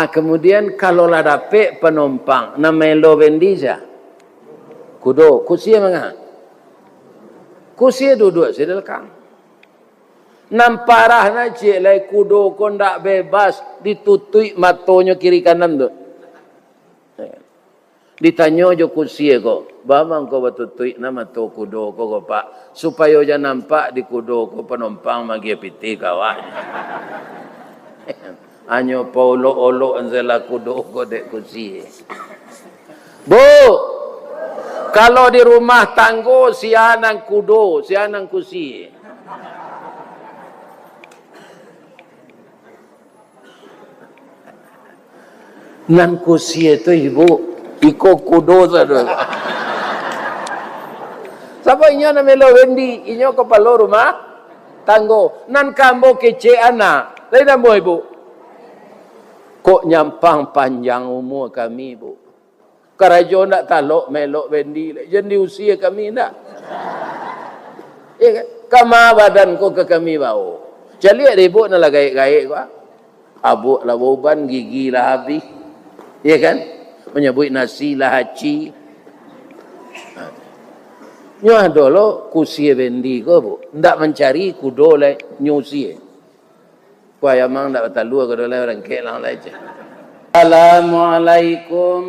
Kemudian kalau lah dapet penumpang na melo bendija. Kudo, kursi mangah. Kursi duduk di belakang. Namparah na cik lai kudo kon dak bebas ditutui matonya kiri kanan tu. Ditanya jo kursi ko, bamang ko batutui nama to kudo ko pak supaya ja nampak di kudo ko penumpang magi piti kawan. Anyo paulo olo anzela kudo ko dek kursi. Bu, kalau di rumah tanggo sianang kudo, sianang kursi. Nan kursi itu ibu, iko kudo saja. Siapa inyo na melo wendi, inyo kepala rumah tanggo. Nan kambo kece anak, lain mo ibu. Kok nyampang panjang umur kami ibu. Karajo nak talok melok wendi, jadi usia kami nak. Iya kan? Kama badan ko ke kami bau. Jadi ada ibu na lah gaya-gaya ko. Abu lah boban gigi lah habis. Iya kan? Menyebut nasi lah haci. Nyo dolo kursi bendi ko bu. Ndak mencari kudo le nyusi. Kuaya mang ndak batalu ko dole orang kelang lah aja. Assalamualaikum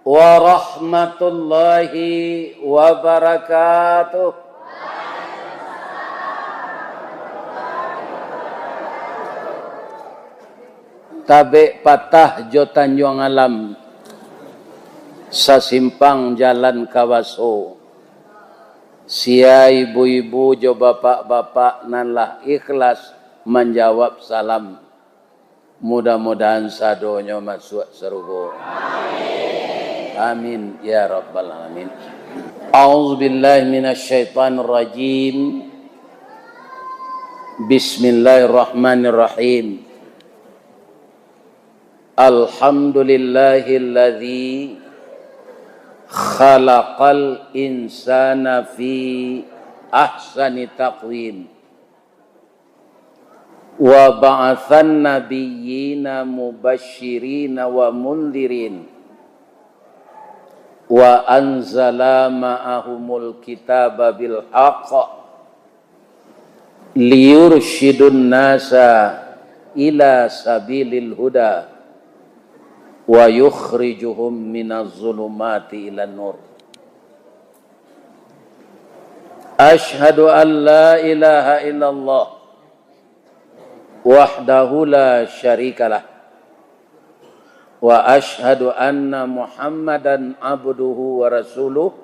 warahmatullahi wabarakatuh. Tabe patah jo Tanjung Alam sasimpang jalan Kawaso. Sia ibu-ibu jo bapak-bapak nanlah ikhlas menjawab salam. Mudah-mudahan sadonyo masuk surga. Amin ya rabbal alamin. A'udzubillahi minasyaitonir rajim. Bismillahirrahmanirrahim. Alhamdulillahilladzi khalaqal insana fi ahsani taqwim wa ba'atsan nabiyyina mubashshirina wa mundhirin wa anzala ma'ahumul kitaba bil haqq liyurshidun nasa ila sabilil huda wa yukhrijuhum minaz zulumati ilan nur. Ashhadu an la ilaha illallah wahdahu la syarikalah wa ashhadu anna Muhammadan abduhu wa rasuluh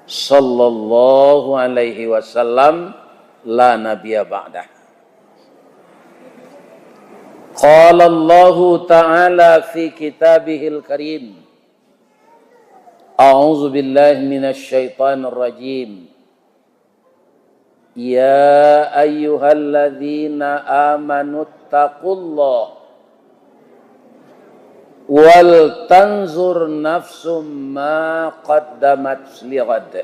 sallallahu alaihi wasallam la nabiyya ba'dah. Qala Allah Ta'ala fi kitabihil karim. A'udzu billahi minasy syaithanir rajim. Ya ayyuhalladzina amanu taqullaha wal tanzur nafsum ma qaddamat lighad.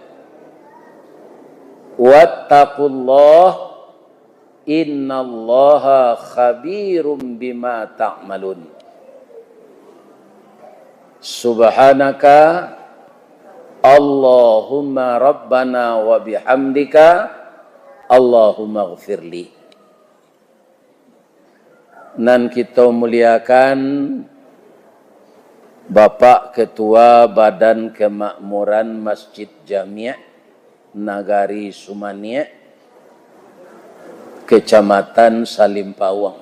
Wattaqullaha innallaha khabirum bima ta'malun. Subhanaka Allahumma rabbana wa bihamdika Allahumma ghfirli. Nan kita muliakan Bapak Ketua Badan Kemakmuran Masjid Jami' Nagari Sumania, Kecamatan Salimpawang,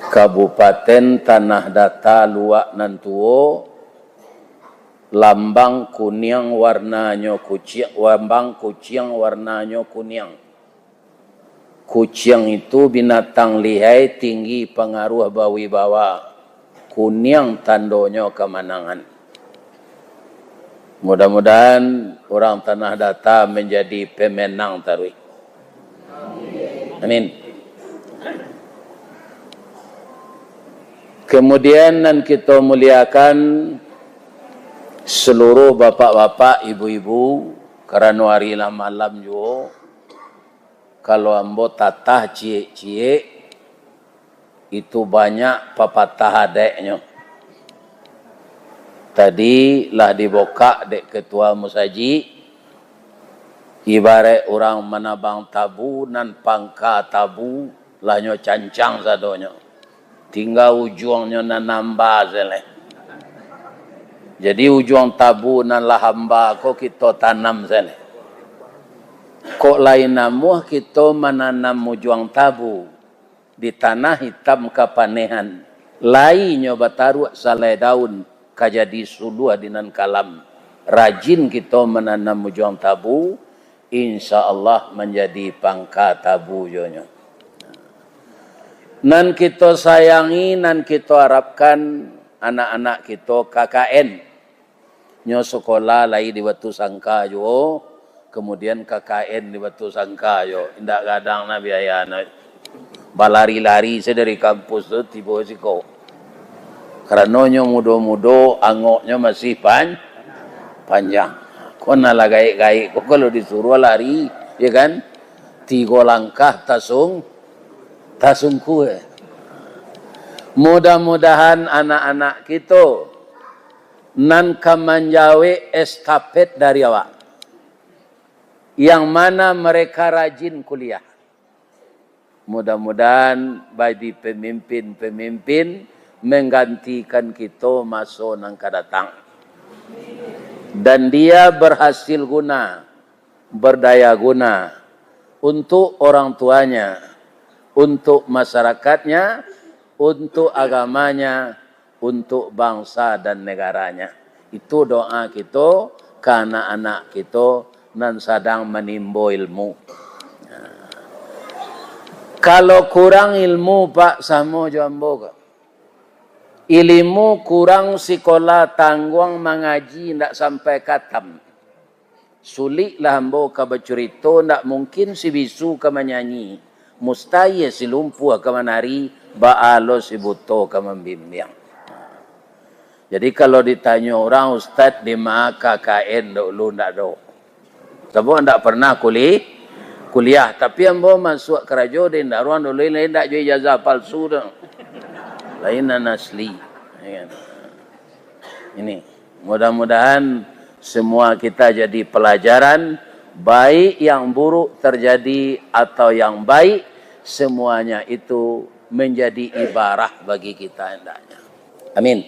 Kabupaten Tanah Datar Luak Nantuo, lambang kuning warnanya kucing, lambang kucing warnanya kuning. Kucing itu binatang lihai, tinggi, pengaruh bawi-bawa. Kuning tandonya kemenangan. Mudah-mudahan orang Tanah Datar menjadi pemenang tarwih. Amin. Kemudian nan kita muliakan seluruh bapak-bapak, ibu-ibu, kerana hari malam juga, kalau ambo tatah cie-cie, itu banyak papatah adeknya. Tadi lah dibuka dek ketua musaji, ibarat orang menabang tabu nan pangka tabu lahnyo cancang sadonyo. Tinggal ujungnya nan nambah zele. Jadi ujung tabu nan lah hamba ko kita tanam zele. Kok lain namuh kita menanam ujung tabu di tanah hitam kapanehan. Lainnya bataru salai daun kajadi suluh dinan kalam. Rajin kita menanam ujung tabu, insya Allah menjadi pangka tabu jonyo. Nan kita sayangi, nan kita harapkan anak-anak kita KKN. Nyo sekolah lai di Batu Sangka jo, kemudian KKN di Batu Sangka jo. Indak kadang na biaya na balari-lari saya dari kampus tu tiba siko. Karena nyo mudo-mudo angoknya masih panjang. Kau nala gaik-gaik, kau kalau disuruh lari, ya kan? 3 langkah tasung kue. Mudah-mudahan anak-anak kita nan kamanjawe estafet dari awak. Yang mana mereka rajin kuliah. Mudah-mudahan bagi pemimpin-pemimpin menggantikan kita masa nang kadatang. Dan dia berhasil guna, berdaya guna untuk orang tuanya, untuk masyarakatnya, untuk agamanya, untuk bangsa dan negaranya. Itu doa kita ke anak-anak kita nan sedang menimba ilmu. Kalau kurang ilmu Pak samo jambo ke. Ilmu kurang sekolah tangguang mengaji ndak sampai katam. Sulit lah ambo ka bercerita, ndak mungkin si bisu ka menyanyi. Mustahil si lumpuh ka menari, baalo si buto ka membimbing. Jadi kalau ditanya orang ustaz di mana KKN dulu ndak do. Sebab ndak pernah kuliah, tapi ambo masuk kerja di ndaruan dulu lain ndak jo ijazah palsu dah. Lainan asli. Ini mudah-mudahan semua kita jadi pelajaran, baik yang buruk terjadi atau yang baik, semuanya itu menjadi ibarah bagi kita hendaknya. Amin.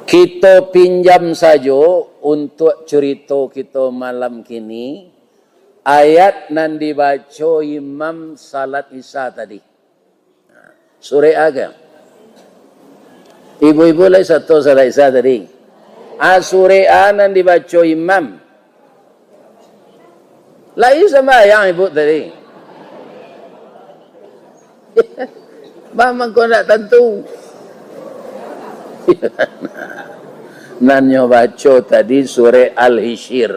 Kita pinjam saja untuk cerita kita malam kini ayat nan dibaca Imam salat Isya tadi. Surah agam. Ibu-ibu lagi satu salat Isya tadi. Surah nan dibaca Imam. Lagi sama yang ibu tadi. Mama kau nak tentu. Nan nyo baca tadi surah Al-Hishir.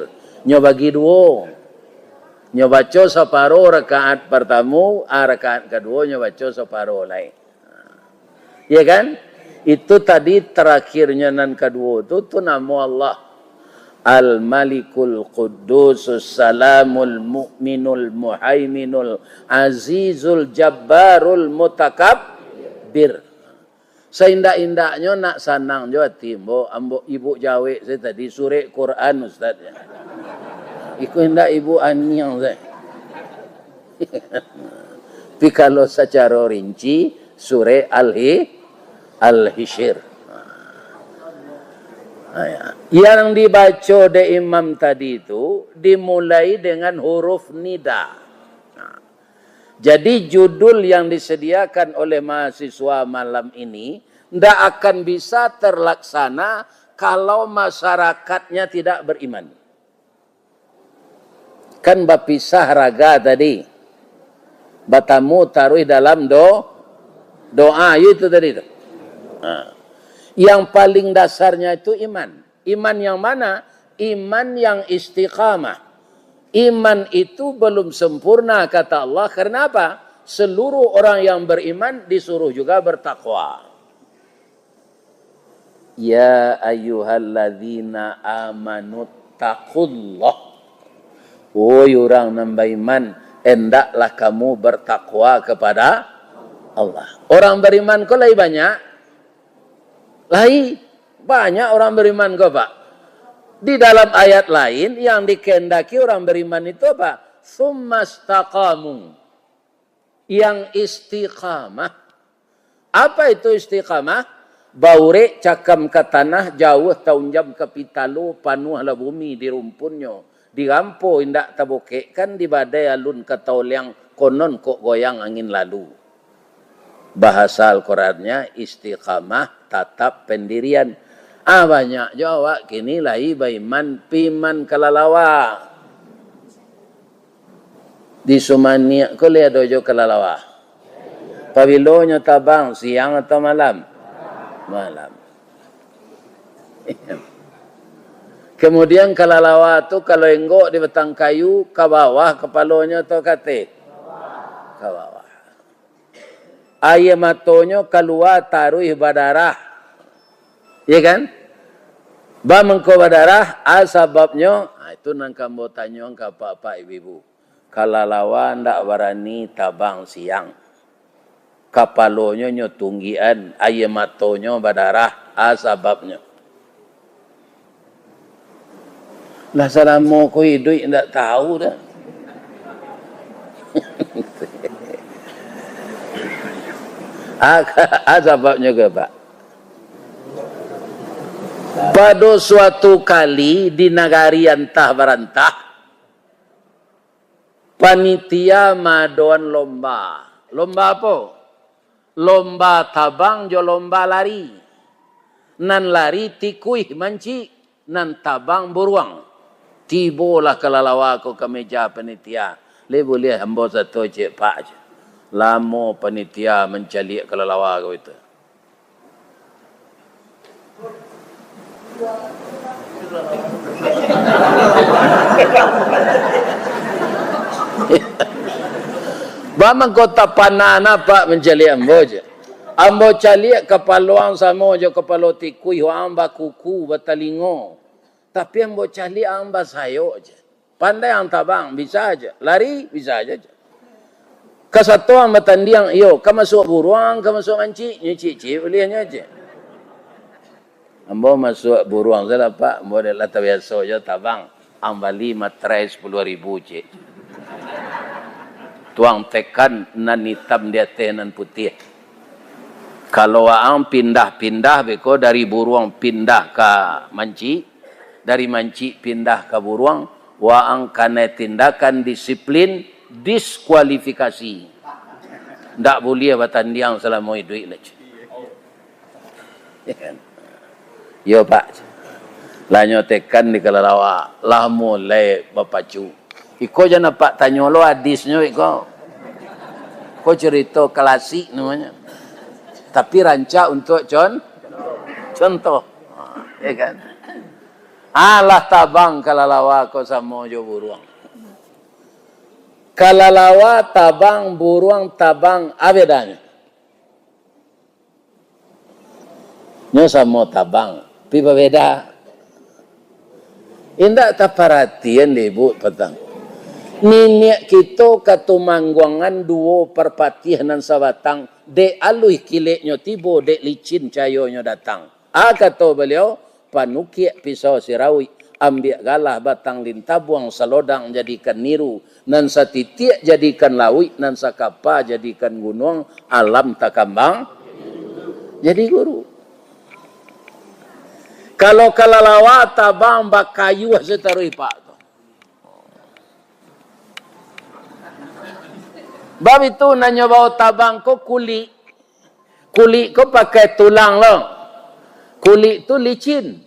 Nyo bagi 2. Nyo baca separuh rakaat pertama, rakaat kedua nyo baca separuh lain. Ya kan? Itu tadi terakhirnya nan kedua itu nama Allah. Al-Malikul Qudusus Salamul Mu'minul Muhaiminul Azizul Jabbarul Mutakabbir. Seindak-indaknya nak sanang jo timbo ambo ibu jawe saya tadi surah Quran ustaz. Iku hendak ibu anyang saya. Tapi kalau secara rinci surah Al-Hishir. Yang dibaca de imam tadi itu dimulai dengan huruf nida. Jadi judul yang disediakan oleh mahasiswa malam ini tidak akan bisa terlaksana kalau masyarakatnya tidak beriman. Kan bapisah raga tadi. Batamu taruh dalam doa itu tadi. Yang paling dasarnya itu iman. Iman yang mana? Iman yang istiqamah. Iman itu belum sempurna kata Allah. Karena apa? Seluruh orang yang beriman disuruh juga bertakwa. Ya ayyuhalladzina amanu taqullah. Oh orang nambah iman. hendaklah kamu bertakwa kepada Allah. Orang beriman kok lagi banyak? Lagi banyak orang beriman kok Pak. Di dalam ayat lain yang dikehendaki orang beriman itu apa? Summastaqamu. Yang istiqamah. Apa itu istiqamah? Baure cakam ke tanah jauh tahun jam ke pitalo panuhlah bumi di rumpunnya. Di rampo indak tabokek kan di badai alun ke tauliang konon kok goyang angin lalu. Bahasa Al-Qurannya istiqamah tatap pendirian. Banyak jawab kini lahi baiman piman kalalawa. Di Sumania ko lihat dojo kalalawa. Pabilonya tabang siang atau malam? Malam. Kemudian kalalawa tu kalau enggok di batang kayu ke bawah kepalanya atau kate? Ke bawah. Air matonyo keluar taruh badarah. Ya kan? Ba mengko badarah sebabnya itu nang kamu tanya ke bapak ibu. Kalalawa ndak berani tabang siang. Kapalonyo nyo tunggian, air matonyo badarah sebabnya. Lah selama ko hidup ndak tahu dah. Sebabnya ke Pak? Pada suatu kali di negari antah barantah, panitia madoan lomba. Lomba apa? Lomba tabang jo lomba lari. Nan lari tikui manci, nan tabang buruang. Tibolah kalalawa ko ke meja panitia. Le boleh hamba satu cik Pak je. Lama panitia mencalik kalalawa ko itu. Bamang kota panana Pak mencalik ambo je. Ambo calik kepaluang sama je kepala tikui amba kuku batalingo. Tapi ambo calik amba sayo je. Pandai ang tabang bisa aja. Lari bisa aja. Kesatuan matandiang yo ka masuk buruang ka masuk manci nyuci bolehnya aja. Ambo masuk buruang saya Pak, model lata biasa aja tabang ambali matrai 10.000 cik. Tuang tekan nan hitam dia tenan putih. Kalau ang pindah-pindah beko dari buruang pindah ke manci, dari manci pindah ke buruang, waang kana tindakan disiplin diskualifikasi. Ndak boleh batandiang selama hidup lagi. Yo Pak. Lanyo tekan di kalalawa, lah mulai bapacu. Iko jana Pak tanya lo hadisnya iko. Ko cerita klasik namanya. Tapi rancak untuk contoh. Ya kan? Allah tabang kalalawa ko sama jo buruang. Kalalawa tabang buruang tabang abedanya. Nyo sama tabang, pipa beda. Indak tak perhatian ibu petang. Niniak kita katumangguangan duo perpatihanan sabatang de aluh kileknya tibo de licin cayonya datang. Kata beliau panukiak pisau sirawi ambil galah batang lintabuang salodang jadikan niru nan satitiak jadikan lawi nan sakapa jadikan gunung alam takambang jadi guru. Kalau kalalawa tabang bakayu setarui Pak. Bab itu nanya bawa tabang ko kulit. Kulit ko pakai tulang loh. Kulit itu licin.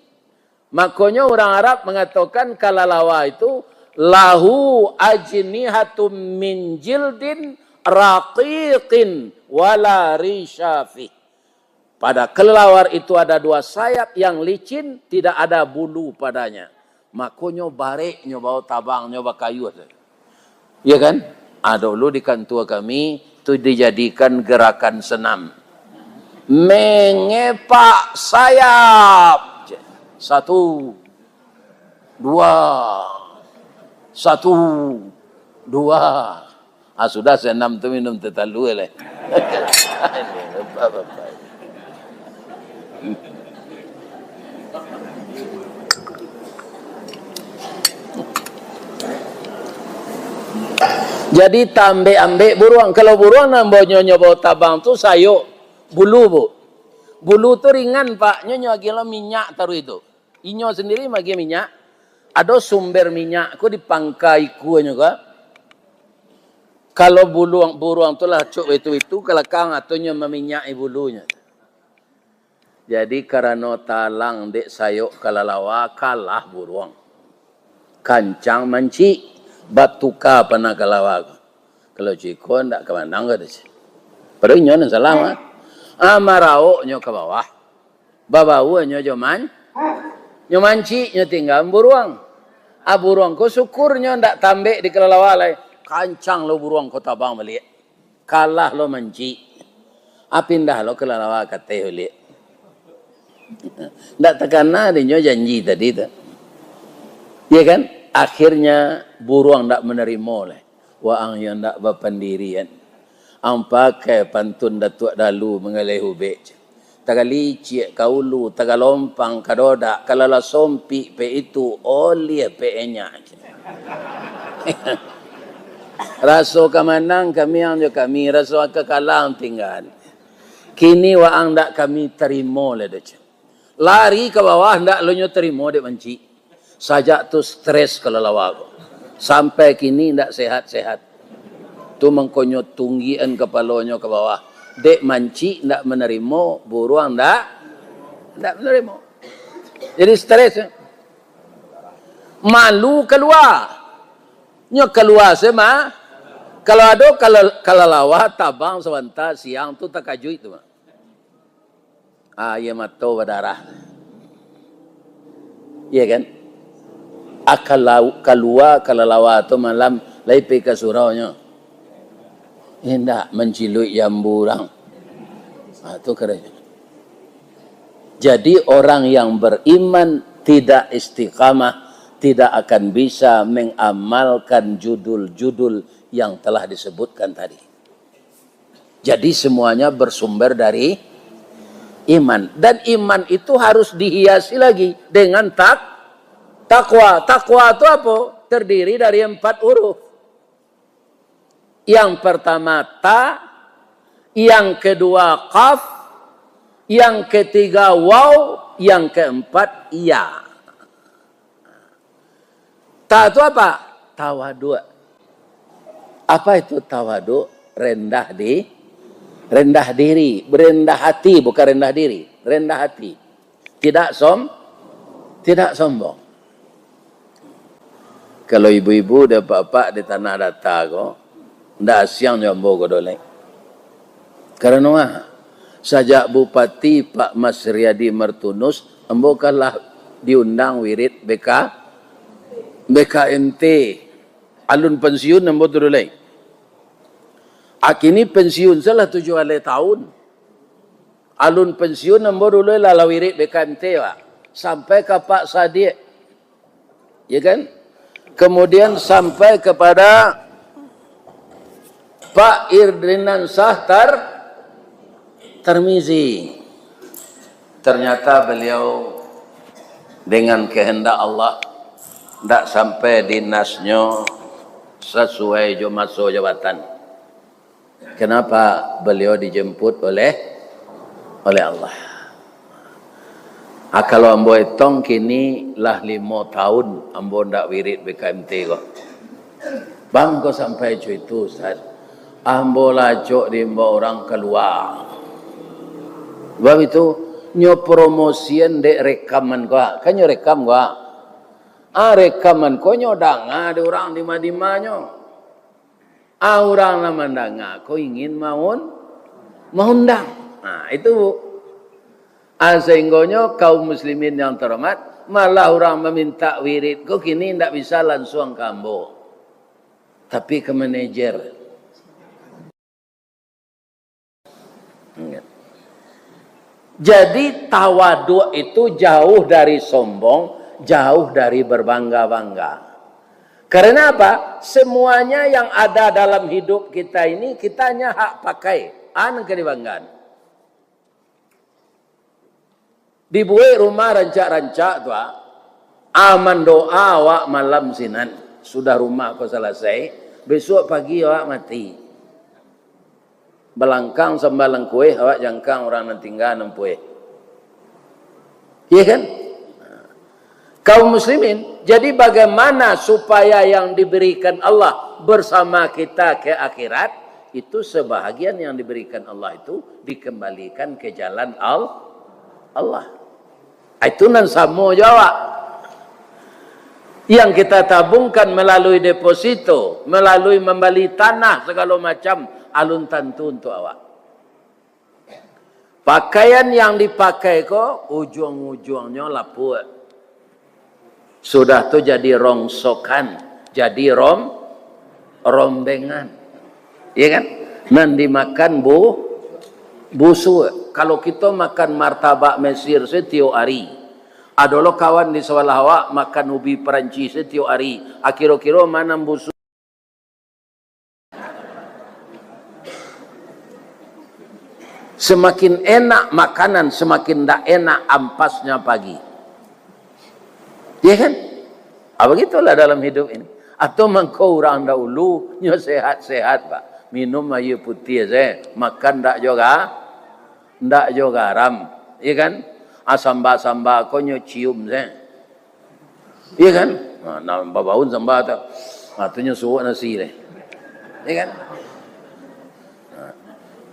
Makanya orang Arab mengatakan kalalawa itu lahu ajnihatum min jildin raqiqin wala rishafi. Pada kelelawar itu ada dua sayap yang licin, tidak ada bulu padanya. Makanya bareknya bawa tabang, nyoba kayu. Ya kan? Dulu di kantor kami itu dijadikan gerakan senam. Mengepak sayap. 1, 2, 1, 2, Sudah senam tu minum tetalu le. Jadi tambah ambek buruang. Kalau buruang nambah nyonya bau tabang tu sayuk bulu bu. Bulu tu ringan pak. Nyonya gila minyak taruh itu. Inyo sendiri magi minyak. Ada sumber minyak ku di pangkai ku juga. Kalau buruang tu lah cuk itu kelakang atunya meminyaki bulunya. Jadi karena talang dek sayuk kalalawa kalah buruang. Kancang manci. Batuka pernah kalawa. Kalau ciko ndak kemandang ke desi. Padahal nyo salah. Amarao nyo ke bawah. Babau nyo joman. Nyo manci nyo tinggal buruang. Buruang ko syukur nyo ndak tambek di kelalawa lai. Kancang lo buruang ko tabang balik. Kalah lo manci. Pindah lo kelalawa kate balik. Ndak tekana di nyo janji tadi tu. Iya kan? Akhirnya buruang tak menerima oleh. Waang yang tak berpendirian. Ang pakai pantun datuk dalu mengalih hubek. Tagalicik kaulu, tagalompang kadodak, kalala sompi pe itu oleh pe enyak. Raso kamanang kami yang kami, raso kekalang tinggal. Kini waang tak kami terima oleh dek. Lari ke bawah tak lo nyo terima dek manci. Sajak tu stres kalau lawaku. Sampai kini tidak sehat-sehat. Tu mengkonyot tunggian kepalanya ke bawah. Dek manci tidak menerima, buruang tidak menerima. Jadi stres. Malu keluar. Nyo keluar sema. Kalau ada kalau lawa tabang sebentar siang tu tak kaju itu. Ia mato berdarah. Iya kan? Keluar kalalawa tu malam laipi ke suraunya. Hendak mencilui yang burang. Itu keren. Jadi orang yang beriman tidak istiqamah tidak akan bisa mengamalkan judul-judul yang telah disebutkan tadi. Jadi semuanya bersumber dari iman. Dan iman itu harus dihiasi lagi dengan takwa. Takwa itu apa? Terdiri dari 4 huruf. Yang pertama ta, yang kedua qaf, yang ketiga waw, yang keempat ya. Ta itu apa? Tawadu. Apa itu tawadu? Rendah diri, berendah hati, bukan rendah diri, rendah hati. Tidak sombong. Kalau ibu-ibu dan bapak di tanah data ko, ndak siang nyombo ko dolek. Karena sajak Bupati Pak Mas Riyadi Martunus, embo kalah diundang wirid BKNT alun pensiun embo tu dolek. Akini pensiun salah 7 tahun. Alun pensiun embo dulu lala wirid BKNT Pak. Sampai ke Pak Sadiq. Ya kan? Kemudian sampai kepada Pak Irdinan Sah Tarmizi. Ternyata beliau dengan kehendak Allah tidak sampai dinasnya sesuai masuk jabatan. Kenapa? Beliau dijemput oleh Allah. Kalau ambo etong kini lah 5 tahun ambo ndak wirid BKMT kok. Bang kok sampai itu Ustaz. Ambo lacok di orang keluar. Sebab itu nyo promosian dek rekaman kok. Kan nyo rekam kok. Rekaman kok nyo danga ada orang di madimanyo. Orang nama danga kok ingin mengundang. Itu Bu. Sehingga kaum muslimin yang terhormat malah orang meminta wirid kok kini tidak bisa langsung ke ambo tapi ke manajer. Jadi tawadu itu jauh dari sombong, jauh dari berbangga-bangga. Karena apa? Semuanya yang ada dalam hidup kita ini, kita hanya hak pakai. An kedibanggan. Dibuat rumah rancak-rancak tu, aman doa awak malam sinan. Sudah rumah kau selesai, besok pagi awak mati. Belangkang sambalang kue, awak jangkang orang nanti tinggal nempue. Iya kan? Kaum muslimin, jadi bagaimana supaya yang diberikan Allah bersama kita ke akhirat, itu sebahagian yang diberikan Allah itu dikembalikan ke jalan Allah. Itu nan samo jawab. Yang kita tabungkan melalui deposito, melalui membeli tanah segala macam, alun tantu untuk awak. Pakaian yang dipakai kok ujung-ujungnya laput. Sudah tu jadi rongsokan, jadi rombengan. Iya kan? Nan dimakan busuk. Kalau kita makan martabak Mesir setiap hari, ada lo kawan di sebelah awak makan ubi Perancis setiap hari, akhir-akhir mana busuk. Semakin enak makanan, semakin tak enak ampasnya pagi. Ya kan? Begitulah dalam hidup ini. Atau mengkau orang dahulu nyo sehat-sehat pak, minum air putih saya, makan ndak juga garam, iya kan? Samba kau nyo cium saya, iya kan? Nah, babaun samba tu, tu nyo suwak nasi deh, iya kan?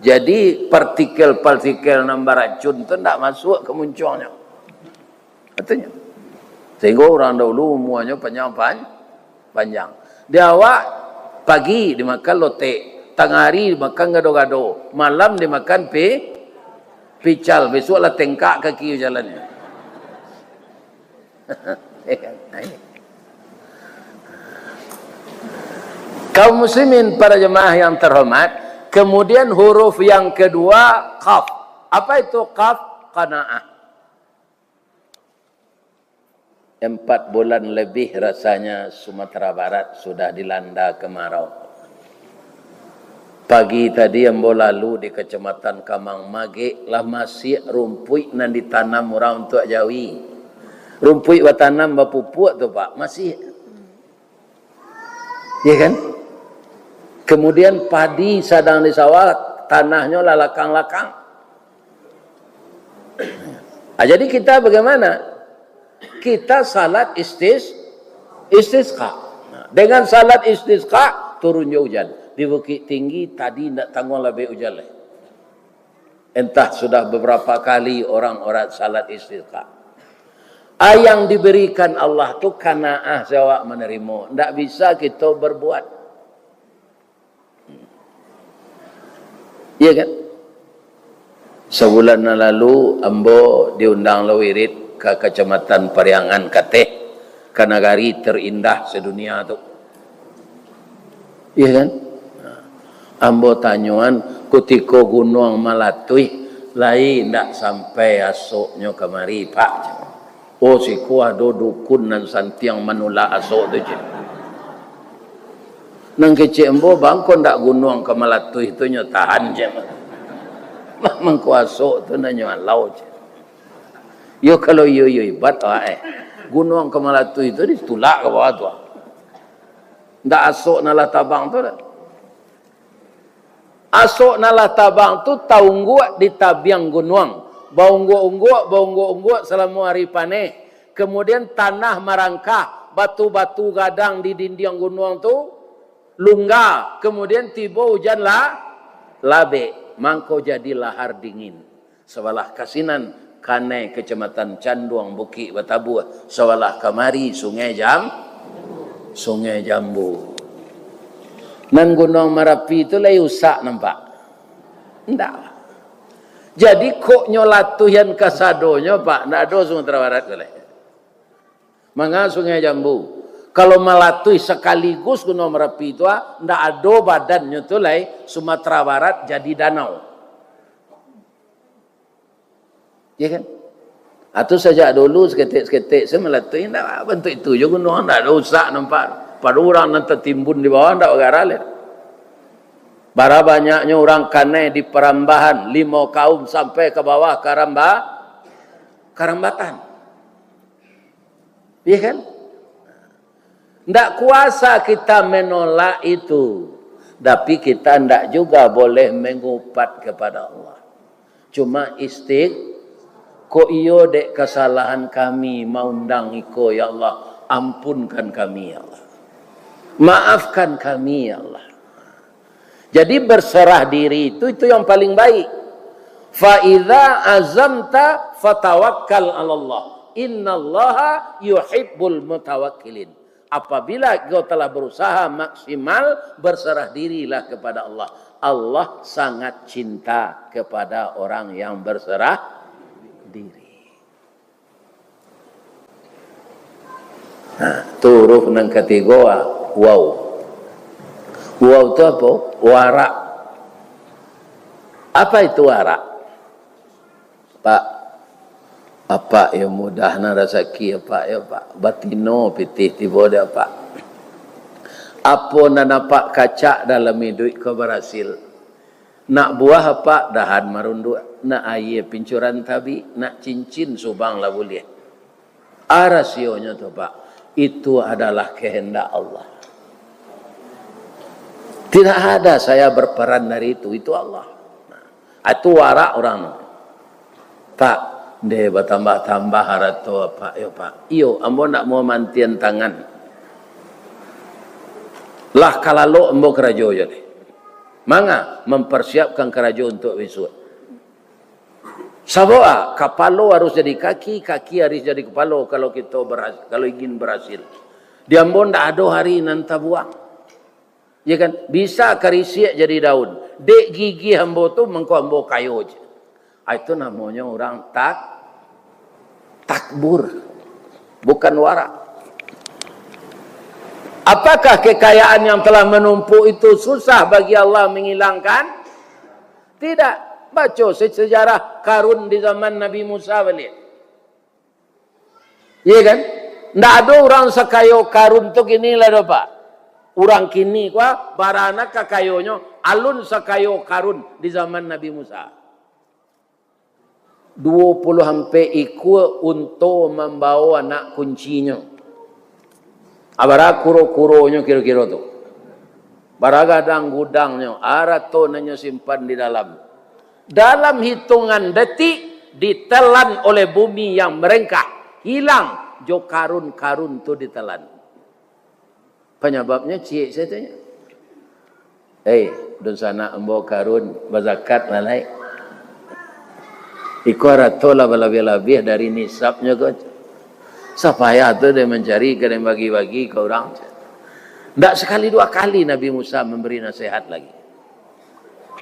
Jadi partikel-partikel nambah racun tu ndak masuk ke muncungnya, katanya. Sehingga orang dahulu umuannya panjang. Dia awak pagi dimakan lote, tengah hari dimakan gado-gado, malam dimakan pical, besoklah tengkak kaki jalannya. Kaum muslimin para jemaah yang terhormat, kemudian huruf yang kedua qaf. Apa itu qaf? Qanaah. 4 bulan lebih rasanya Sumatera Barat sudah dilanda kemarau. Pagi tadi yang lalu di Kecamatan Kamang Mage lah masih rumput nan ditanam orang untuk Jawi. Rumput batanam bapupuk tu pak masih. Ya kan? Kemudian padi sadang di sawah, tanahnya lah lakang-lakang. Jadi kita bagaimana? Kita salat istisqa. Dengan salat istisqa turunnya hujan. Di Bukit Tinggi tadi tidak tanggung lebih hujan. Entah sudah beberapa kali orang-orang salat istisqa. Yang diberikan Allah tu kanaah jawab menerima. Tidak bisa kita berbuat. Iya kan? Sebulan lalu ambo diundang lewirit ke Kecamatan Pariangan Kateh, ke nagari terindah sedunia tu. Iya kan? Ambo tanyuan kutiko gunung Malatui lain ndak sampai asoknya kemari pak. Oh si kuado dukun nan santiang manula asok tu je. Nang kecik ambo bangko ndak gunung ke Malatui tu nyo tahan je. Memang kuasok tu nanyo lau je. Yo kalau yo ibat gunung ke Malatui itu ditulak ke bawah tu. Ndak asok nalah tabang tu dah. Asok nalah tabang tu taungguak di tabiang gunung. Baungguak selama hari panen. Kemudian tanah merangkah, batu-batu gadang di dinding gunung tu lunga. Kemudian tiba hujan labe, mangko jadi lahar dingin. Sebelah kasinan Kanai Kecamatan Canduang Bukit Batabu, sebelah kamari Sungai Jambu. Nan Gunung Merapi itu lagi usak nampak. Enggak. Jadi kok nyolatuhan kasadonya pak, enggak ada Sumatera Barat boleh. Mangga Sungai Jambu. Kalau melatui sekaligus Gunung Merapi itu enggak ada badannya tu lagi Sumatera Barat jadi danau. Ya kan? Atau sejak dulu seketik-seketik saya melatui, tak bentuk itu juga gunung, tak ada usak nampak. Pada orang nanti timbun di bawah ndak garale. Bara banyaknya orang kane di perambahan 5 kaum sampai ke bawah karambatan. Iya kan? Ndak kuasa kita menolak itu. Tapi kita ndak juga boleh mengupat kepada Allah. Cuma ko iyo dek kesalahan kami mau undang iko ya Allah, ampunkan kami ya Allah, maafkan kami ya Allah. Jadi berserah diri itu yang paling baik. Fa idza azamta fatawakkal 'ala Allah, innallaha yuhibbul mutawakkilin. Apabila kau telah berusaha maksimal, berserah dirilah kepada Allah. Allah sangat cinta kepada orang yang berserah diri. Nah, turuh nang ketiga wow. Wow itu apa? Warak. Apa itu warak? Pak, apa yang mudah na rezeki apa ya Pak? Batino pitih tiba dia Pak. Apa na nampak kaca dalam hidup kau berhasil. Nak buah apa? Dahan marundu. Nak air pincuran tabi. Nak cincin subang lah boleh. Rasionya tu Pak. Itu adalah kehendak Allah. Tidak ada saya berperan dari itu. Itu Allah. Nah, itu warak orang. Pak, dia bertambah-tambah harato Pak. Yo Pak. Iyo, ambo nak mau mantian tangan. Lah kalau ambo kerajo jadi. Manga mempersiapkan kerajo untuk besok. Saboa kapalo harus jadi kaki, kaki harus jadi kepala kalau kita berhasil, kalau ingin berhasil. Di ambo ndak ada hari nanti buang. Ya kan? Bisa karisiak jadi daun. Dek gigi ambo tu mengko ambo kayu je. Itu namanya orang takbur. Bukan warak. Apakah kekayaan yang telah menumpuk itu susah bagi Allah menghilangkan? Tidak. Baca sejarah Karun di zaman Nabi Musa balik. Iya kan? Tidak ada orang sekayo Karun tu kini lah Pak. Orang kini kuah baranak kakayonya alun sekayo Karun di zaman Nabi Musa. 20 sampai ikut untuk membawa anak kuncinya. Abara kuro-kuronya kira-kira tu. Baragadang gudangnya, arato nanya simpan di dalam. Dalam hitungan detik ditelan oleh bumi yang merengkah. Hilang jo karun-karun tu ditelan. Penyebabnya cik saya tanya. Dun sana embo karun bazakat lalai. Iku arato lah lebih-lebih dari nisabnya kau. Supaya tu dia mencari, kena bagi-bagi ke orang. Tak sekali 2 kali Nabi Musa memberi nasihat lagi.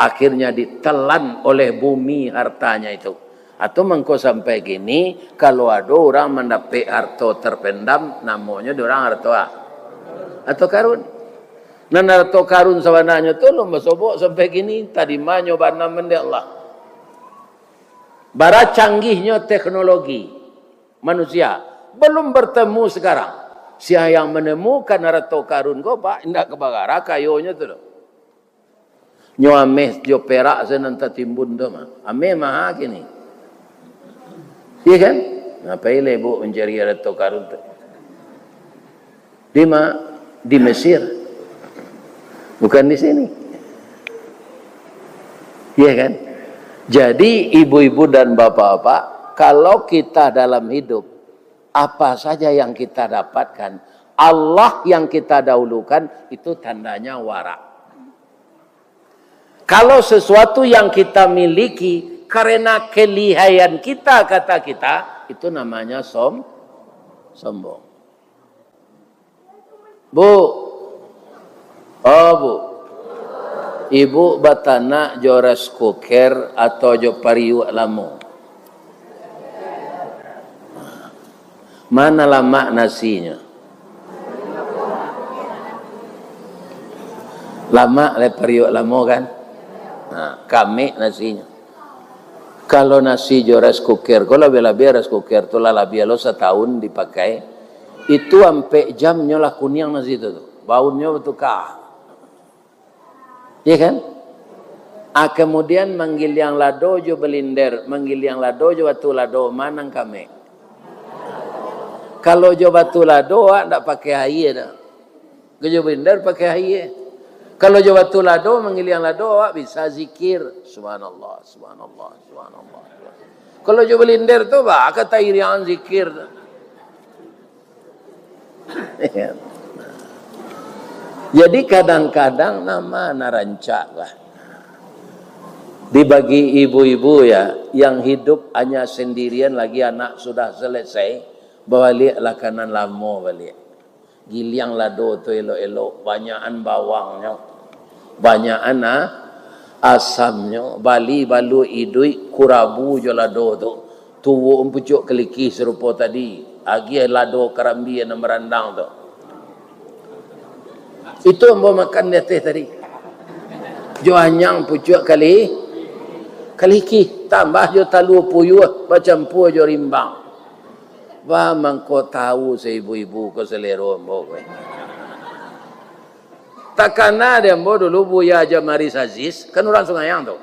Akhirnya ditelan oleh bumi hartanya itu. Atau mengko sampai gini, kalau ada orang mendapat harta terpendam, namanya orang harta atau karun. Nah harta karun sebenarnya tu lomba sobok sampai gini, tadi mana nyoba nama Allah. Bara canggihnya teknologi manusia. Belum bertemu sekarang. Siapa yang menemukan harta karun kau Pak, indak kebagara kayonya tu. Nyo ameh jo perak senanta timbun tu mah. Ameh mah kini. Iya kan? Ngapain ibu mencari harta karun tu? Di Mesir. Bukan di sini. Iya kan? Jadi ibu-ibu dan bapak-bapak, kalau kita dalam hidup apa saja yang kita dapatkan, Allah yang kita dahulukan, itu tandanya warak. Kalau sesuatu yang kita miliki karena kelihayan kita, kata kita, itu namanya sombong. Bu, Bu, ibu batana jores kuker atau jo pariu lamu. Mana lama nasinya? Lama leperiuk lama kan? Nah, kami nasinya. Kalau nasi jo rice cooker, kalau lebih rice cooker tu lah lebih lo setahun dipakai, itu sampai jamnya lah kuning nasi itu tu. baunnya bertukar. Iya kan? Kemudian manggil yang lado jo belinder, manggil yang lado jo batu lado manang kami. Kalau jo batu lado ndak pakai air dah. Jo belinder pakai air. Kalau jo batu lado manggil yang lado bisa zikir subhanallah, subhanallah, subhanallah. Kalau jo belinder tu kata irian zikir. Jadi kadang-kadang nama narancak lah. Dibagi ibu-ibu ya, yang hidup hanya sendirian lagi anak sudah selesai, baliklah kanan lamo balik. Giliang lado tu elok-elok, banyakan bawangnya, banyakan asamnya, bali balu idui kurabu jo lado tu. Tuwo empucuk keliki serupa tadi, agi lado karambi yang merandang tu. Itu ambo makan dia tadi. Jo anyang pucuk kaliki tambah jo talu puyuh macam pu jo rimbang. Wah mangko tahu seibu-ibu ko selero ambo kowe. Takana dia ambo dulu Buya Jamaris Aziz kan orang Sungayang tu.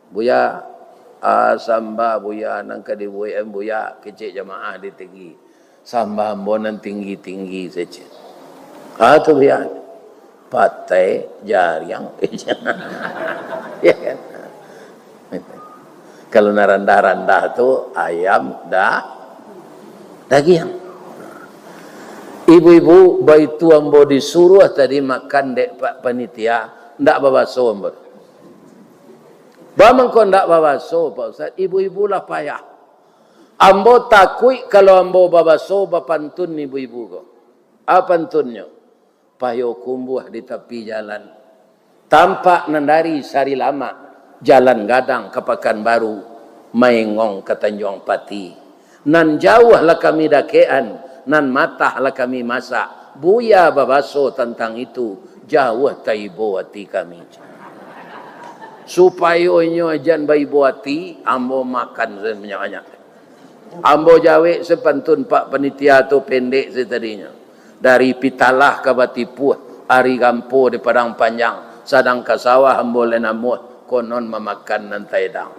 Buya samba Buya nang kadi Buya kecik jamaah di tinggi. Samba ambo nan tinggi-tinggi saja. Tu Buya patai jariang. Ya kan? Kalau narandah-randah tu ayam daging. Ibu-ibu baitu ambo disuruh tadi makan dek pak panitia ndak babaso ambo. Bamang ko ndak babaso Pak Ustaz, ibu-ibu lah payah. Ambo takui kalau ambo babaso bapantun ibu-ibu ko. Apa pantunnya? Payo kumbuh di tepi jalan. Tampak nandari sari lama. Jalan Gadang ke Pekanbaru, Maengong ke Tanjung Pati. Nan jauh lah kami dakean, nan matah lah kami masak. Buya babaso tentang itu, jauh taibo hati kami. Supaya nyo jan baibo hati, ambo makan banyak-banyak. Ambo jawe sepantun Pak Penitia tu pendek setadinya. Dari Pitalah ke Batipuh, Ari Gampo di Padang Panjang, Sadang ke sawah ambo lenamuh. Konon memakan nantai dang.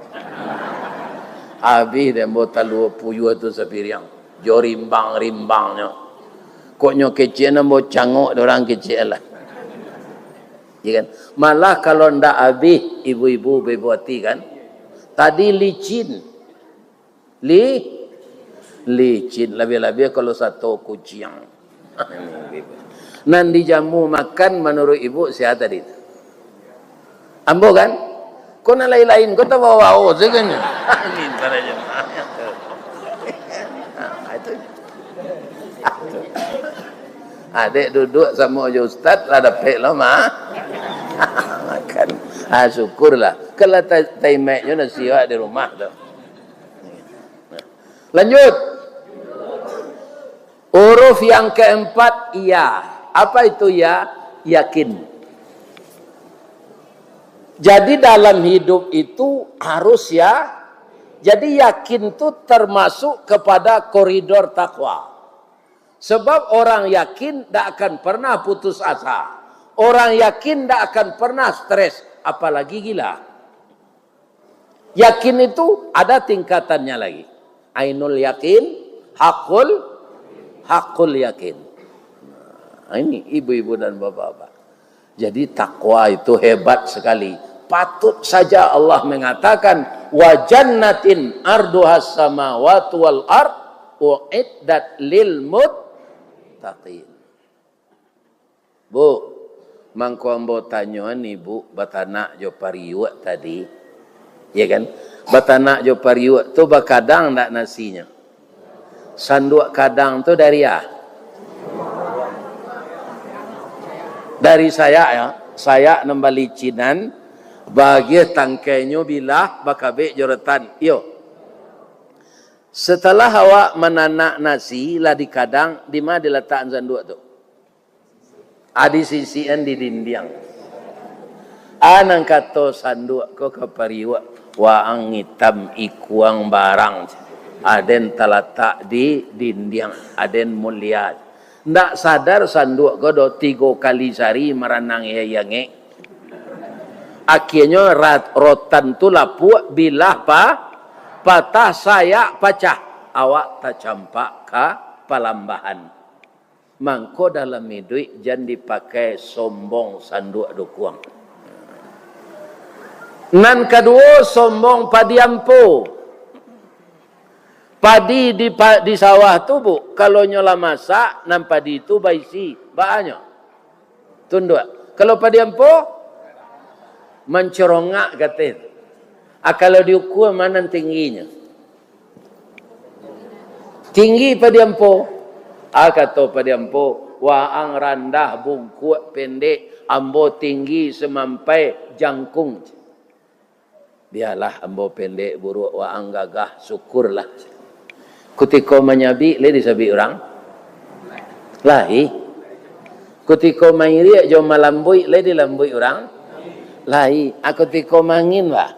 Habis dia bota lu puyuh tu sepiriang. Jo rimbang-rimbangnya. Koknya kecil nambo cangok orang kecil lah. Ya kan? Malah kalau ndak habis ibu-ibu bebuati kan. Tadi licin. Licin. Lebih-lebih kalau satu kucing. Nan dijamu makan menurut ibu sihat tadi. Ambo kan? Kau nak lain-lain, kau tak bawa seganya. Ini saja. Itu. Adik duduk sama Ustaz, lah dapat lah mah. Makan. Syukurlah. Kalau taimeknya nasi di rumah tu. Lanjut. Huruf yang keempat, iya. Apa itu ya? Yakin. Jadi dalam hidup itu harus ya. Jadi yakin itu termasuk kepada koridor takwa. Sebab orang yakin tidak akan pernah putus asa. Orang yakin tidak akan pernah stres. Apalagi gila. Yakin itu ada tingkatannya lagi. Ainul yakin, hakul yakin. Nah, ini ibu-ibu dan bapak-bapak. Jadi takwa itu hebat sekali. Patut saja Allah mengatakan wa jannatin arduhas samawati wal ard uiddat lil muttaqin. Bu, mangko ambo tanyoan ibu batanak jo pariwak tadi. Ya kan? Batanak jo pariwak tu bakadang ndak nasinya. Sanduk kadang tu dari ya. Dari saya ya, saya nembali cinan bagi tangkainya bilah bakabe joretan. Yo. Setelah awak menanak nasi lah di kadang, di mana diletakkan sanduk tu? Adi sisian di dinding. Anang kato sanduk ko kapariwa waang hitam ikuang barang. Aden talatak di dinding, aden mulia. Ndak sadar sanduk godo 3 kali sehari meranang yange. Akhirnya rotan tu lapuk bilah patah saya pacah. Awak tak campak ka palambahan. Mangko dalam hidup jangan dipakai sombong sanduk dokuang. Nan kedua sombong padiampo. Padi di sawah tu bu, kalau nyola masak, nan padi tu baisi, baanyo. Tunduk. Kalau padiampo, mencerongak katin. Kalau diukur mana tingginya? Tinggi padiampo. Kata padiampo, waang randah bungkuk pendek, ambo tinggi semampai jangkung. Biarlah ambo pendek buruk waang gagah, syukurlah. Kutiko menyabi, le disabi orang. Lahi. Kutiko mairi, jom malambui, le dilambui orang. Lahi. Aku tiko mangin lah.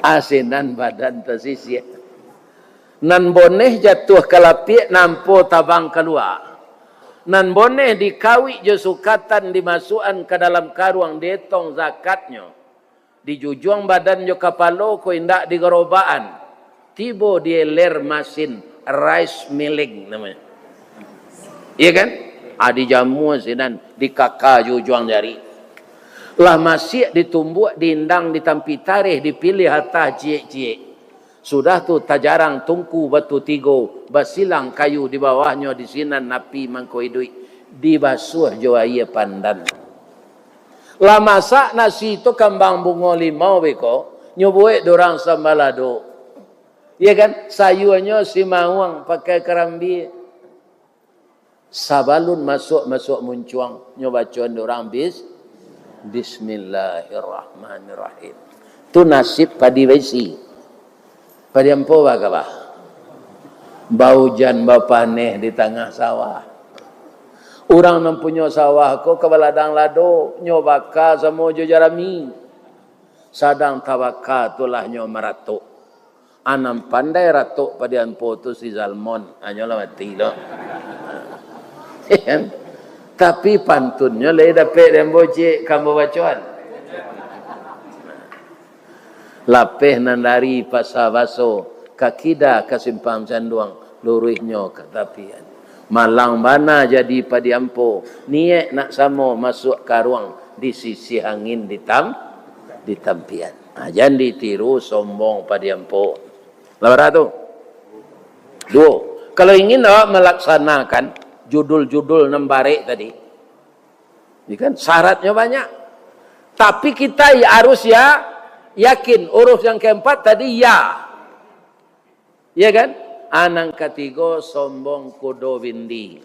Asinan badan tersisih. Nan boneh jatuh ke lapik, nampo tabang keluar. Nan boneh dikawi jo sukatan dimasukan ke dalam karuang detong zakatnya. Dijujuang badan jo kapalo ko indak digerobaan. Tibo dia ler masin rice milling namanya. Iya kan? Adi jamu sinan dikaka jujuang jari. Lah masih ditumbuk, diindang, ditampi tarikh, dipilih hatta cie-cie. Sudah tu tajarang tungku batu tigo, basilang kayu di bawahnya di sinan napi mangko idui, dibasuh jo aye pandan. Lah masak nasi tu kambang bungo limau beko, nyobuek dorang sambalado. Ya kan? Sayurnya si mawang pakai kerambi. Sabalun masuk muncuang, nyobacuan dorang Bismillahirrahmanirrahim. Tu nasib padi besi. Padi ampo baga. Bau jan bau paneh di tengah sawah. Orang mempunyai sawah ko kebaladang lado nyobaka sama jo jarami. Sadang tabaka tulah nyo meratuk. Anam pandai ratuk padi ampo tu si Zalmon. Anyolah mati lo. Tapi pantunnya le dapat dembo cik kamu bacuan. Lapeh nandari pasar baso kakida kasimpang canduang luruhnya katapian. Malang bana jadi padi ampo niat nak samo masuk karuang di sisi angin di tampian. Jangan ditiru sombong padi ampo. Lawan tu. Dua. Kalau ingin awak melaksanakan judul-judul nembarek tadi, ini kan syaratnya banyak. Tapi kita harus yakin. Urus yang keempat tadi ya kan? Anang ketiga sombong kudo windi.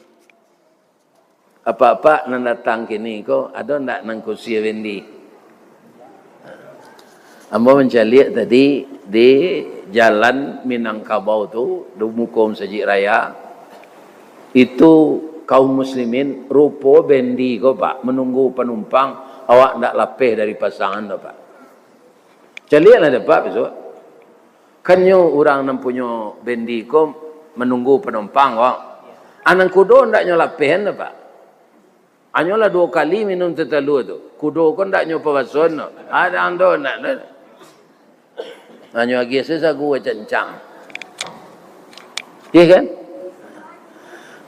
Apa-apa nan datang kini ko ada ndak nang kursi windi. Ambo mencari tadi di jalan Minangkabau tu di Mukom Sajik Raya. Itu kaum muslimin rupo bendi ko pak menunggu penumpang awak ndak lapeh dari pasangan to pak. Calian ada pak besok. Kanyo orang nampunyo bendi ko menunggu penumpang wak. Anang kudo ndak nyo lapeh to pak. Anyolah 2 kali minum tetalu tu. Kudo ko ndak nyo pawason no. Ada ando ndak. Anyo agi sesa gua cancang. Iya kan?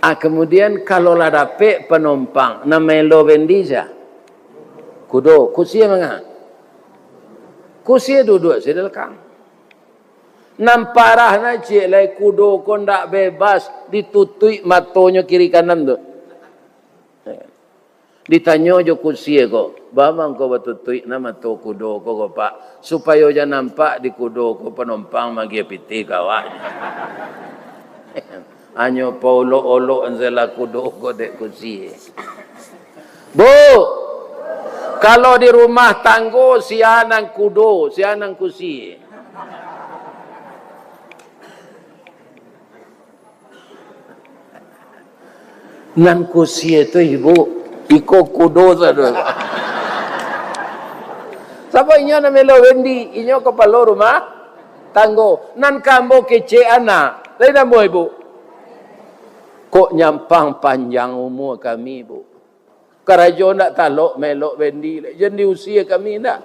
Kemudian kalau lah dapat penumpang namelo bendi ja. Kudo, kursi mangah. Kursi duduk sedekang. Namparah na cik lai kudo ko ndak bebas ditutui matonyo kiri kanan tu. Ditanya jo kursi ko, "Bamang ko batutui na mato kudo ko pak supaya ja nampak di kudo ko penumpang magi piti kawan." Anyo paulo-olo anzela kudo ko dek kursi. Bu, kalau di rumah tanggo sianang kudo, sianang kursi. Nan kursi itu ibu, iko kudo saja. Siapa inyo na melo wendi, inyo kepala rumah tanggo. Nan kambo kece anak, lain mo ibu. Kok nyampang panjang umur kami, Bu. Karajo nak talok melok bendi. Jadi usia kami nak.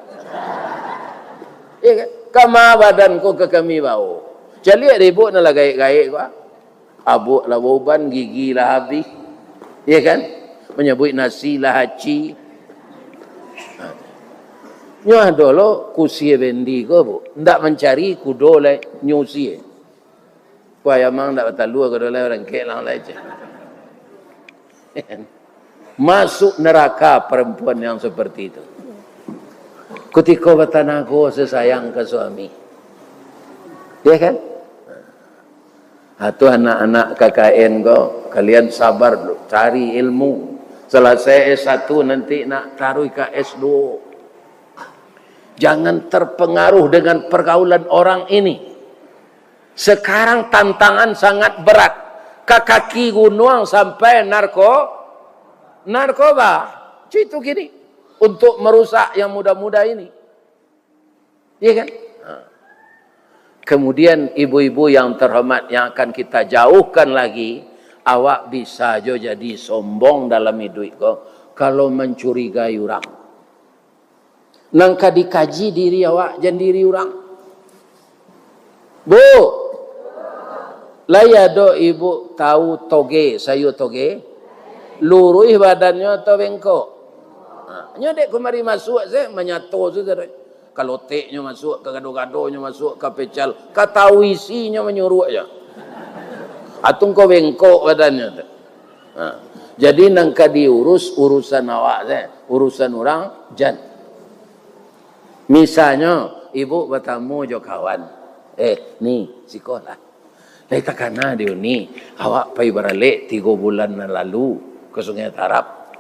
Ya kan? Kama badan ko ke kami bau. Jadi ribut nak gaik-gaik ko. Abuk lah boban, gigi lah habis. Ya kan? Menyebut nasi lah haci. Nyo dolo kusie bendi ko, Bu. Ndak mencari kudo le nyusie. Ko ayamang ndak batalu ko dole orang ke lang leje. Masuk neraka perempuan yang seperti itu. Ketika bertanago sesayang ke suami. Ya kan? Atau anak-anak KKN ko, kalian sabar dulu, cari ilmu. Selesai S1 nanti nak taruh ke S2. Jangan terpengaruh dengan pergaulan orang ini. Sekarang tantangan sangat berat. Ke kaki gunung sampai narkoba. Itu gini. Untuk merusak yang muda-muda ini. Iya kan? Kemudian ibu-ibu yang terhormat yang akan kita jauhkan lagi. Awak bisa jo jadi sombong dalam hidup kau. Kalau mencurigai orang. Nangka dikaji diri awak jangan diri orang. Bu. Laya do ibu tahu toge, sayur toge. Luruh badannya atau bengkok. Nya dek kemari masuk saya menyatu saudara. Kalau teknya masuk, ke gado-gadonya masuk, ke pecal, ke tawisinya menyuruh aja. Atung kau bengkok badannya. Jadi nangka diurus urusan awak saya, urusan orang jan. Misalnya ibu bertamu jo kawan. Ni sekolah. Lai takana dia ni awak pai barale 3 bulan lalu ke Sungai Tarap.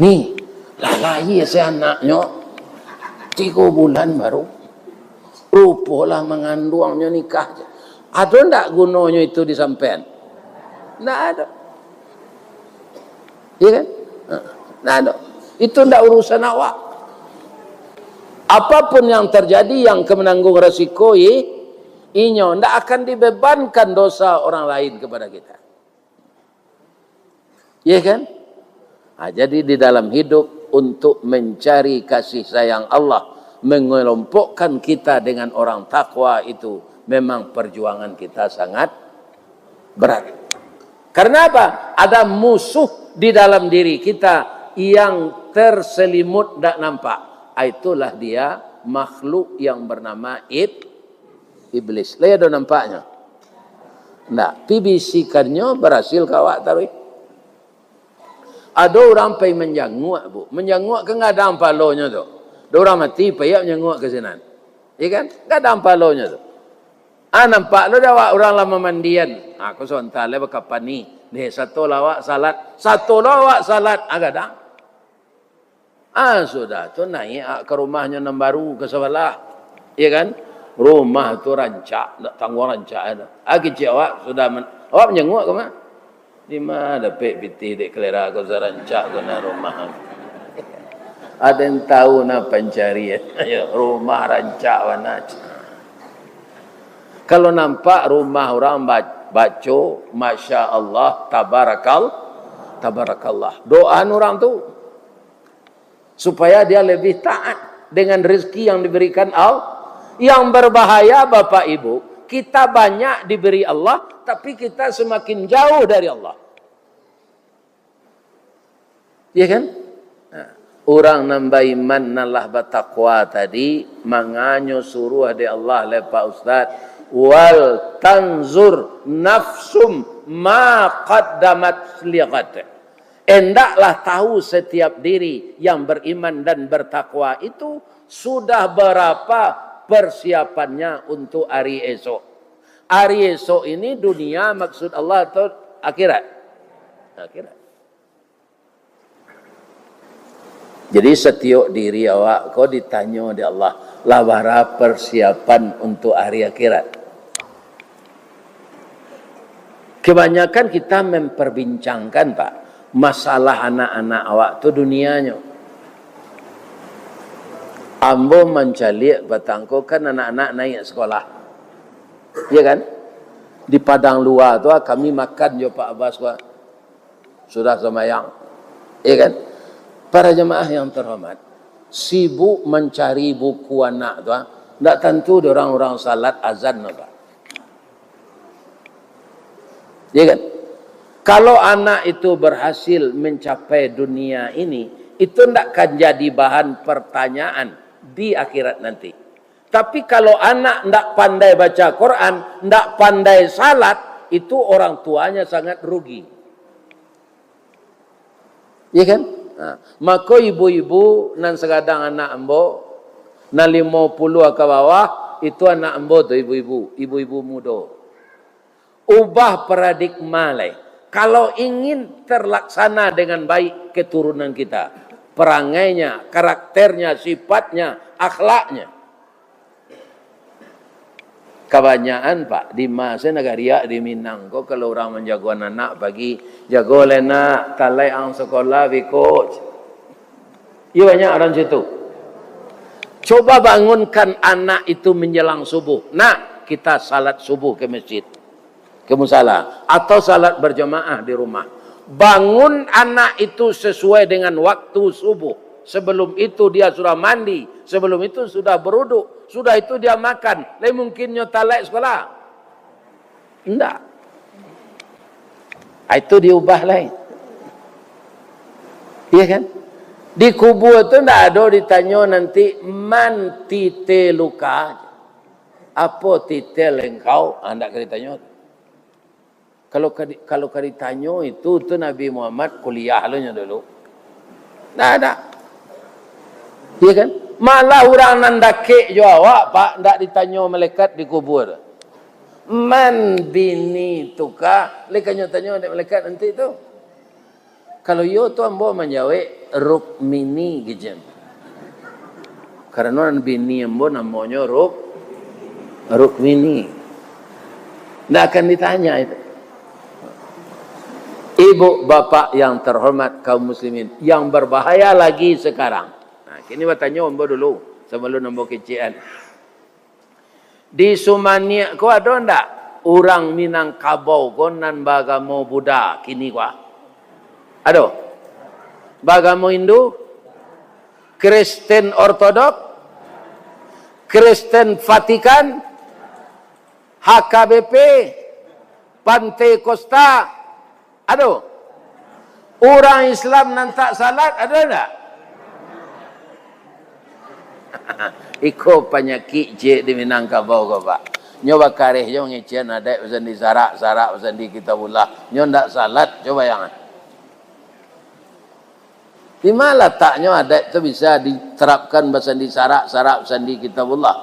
Ni lalai saya anaknya 3 bulan baru. Rupalah mengandungnya nikah. Ada ndak gunanya itu disampaikan? Ndak ada. Iya kan? Ndak ada. Itu ndak urusan awak. Apapun yang terjadi yang menanggung resiko inyo ndak akan dibebankan dosa orang lain kepada kita. Iya kan? Jadi di dalam hidup untuk mencari kasih sayang Allah, mengelompokkan kita dengan orang takwa itu memang perjuangan kita sangat berat. Karena apa? Ada musuh di dalam diri kita yang terselimut tak nampak. Itulah dia makhluk yang bernama iblis. Lihat ada nampaknya? Nah, bisikannya berhasil kawak taruh. Ada orang pergi menjanguk, Bu. Menjanguk ke nggak ada ampalonya tu. Ada orang mati pergi menjanguk ke sini. Iya kan? Nggak ada ampalonya tu. Nampak lo dah orang lama mandian. Aku sontal le kapan ni? Nih satu lawak salat, satu lawak salat agak dah. Sudah tu naik ke rumahnya yang baru ke sebelah. Iya kan? Rumah tu rancak, tak tanggung rancak ada. Kecil awak sudah awak menjenguk ke mana? Di mana dapat piti dek kelera kau rancak ke rumah. Ada yang tahu nak pencari rumah rancak mana? Kalau nampak rumah orang baca, Masya Allah, tabarakallah. Doa orang tu. Supaya dia lebih taat dengan rezeki yang diberikan Allah. Yang berbahaya Bapak Ibu, kita banyak diberi Allah, tapi kita semakin jauh dari Allah. Ya kan? Orang nambah iman nalah bertakwa tadi, manganyo suruh di Allah lepak Ustaz. Wal tanzur nafsum ma qaddamat liqat. Hendaklah tahu setiap diri yang beriman dan bertakwa itu sudah berapa persiapannya untuk hari esok. Hari esok ini dunia maksud Allah atau akhirat? Akhirat. Jadi setiap diri awak kau ditanya oleh Allah, lah berapa persiapan untuk hari akhirat? Kebanyakan kita memperbincangkan, Pak, masalah anak-anak awak tu dunianya. Ambo mencalik batangko kan anak-anak naik sekolah. Ya kan? Di padang luar tu kami makan je Pak Abbas sudah sembahyang. Ya kan? Para jemaah yang terhormat, sibuk mencari buku anak tu, tak tentu orang-orang salat azan apa. Ya kan? Kalau anak itu berhasil mencapai dunia ini, itu tidak akan jadi bahan pertanyaan di akhirat nanti. Tapi kalau anak tidak pandai baca Quran, tidak pandai salat, itu orang tuanya sangat rugi. Ya kan? Nah, maka ibu-ibu nan sekadang anak embo, nan 50 ke bawah, itu anak embo tu ibu-ibu muda. Ubah paradigma lai. Kalau ingin terlaksana dengan baik keturunan kita, perangainya, karakternya, sifatnya, akhlaknya. Kebanyakan Pak di masa negara di Minang kok kalau orang menjago anak bagi jago lena talai ang sekolah coach. Iya banyak orang situ. Coba bangunkan anak itu menjelang subuh. Nah, kita salat subuh ke masjid, ke musala atau salat berjamaah di rumah. Bangun anak itu sesuai dengan waktu subuh. Sebelum itu dia sudah mandi, sebelum itu sudah beruduk, sudah itu dia makan. Lain mungkin nyotalai sekolah. Enggak. Itu diubah lain. Iya kan? Di kubur itu enggak ada ditanya nanti man tite luka. Apa titel engkau? Enggak ditanya. Kalau ditanya itu Nabi Muhammad kuliah dulu. Enggak ada. Iya kan? Malah orang nandake jawab Pak, ndak ditanya malaikat di kubur. Man bini tuka, lekanya tanya malaikat nanti itu. Kalau yo tu ambo menjawab Rukmini gijem. Karena bini ambo namanya Rukmini. Ndak akan ditanya itu. Ibu bapak yang terhormat kaum muslimin, yang berbahaya lagi sekarang. Ini bertanya ambo dulu sebelum ambo kecian. Di Sumania ko ada ndak orang Minangkabau ko nan bagamo Buddha kini ko? Ada? Bagamo Hindu? Kristen Ortodok? Kristen Vatikan? HKBP? Pantai Costa? Ada? Orang Islam nan tak salat ada ndak? Iko penyakit je di Minangkabau ko Pak. Nyoba kareh jo ngecian ada usan di sarak usan di kitabullah. Nyo ndak salat coba yang. Di mana taknya ada itu bisa diterapkan bahasa di sarak usan di kitabullah.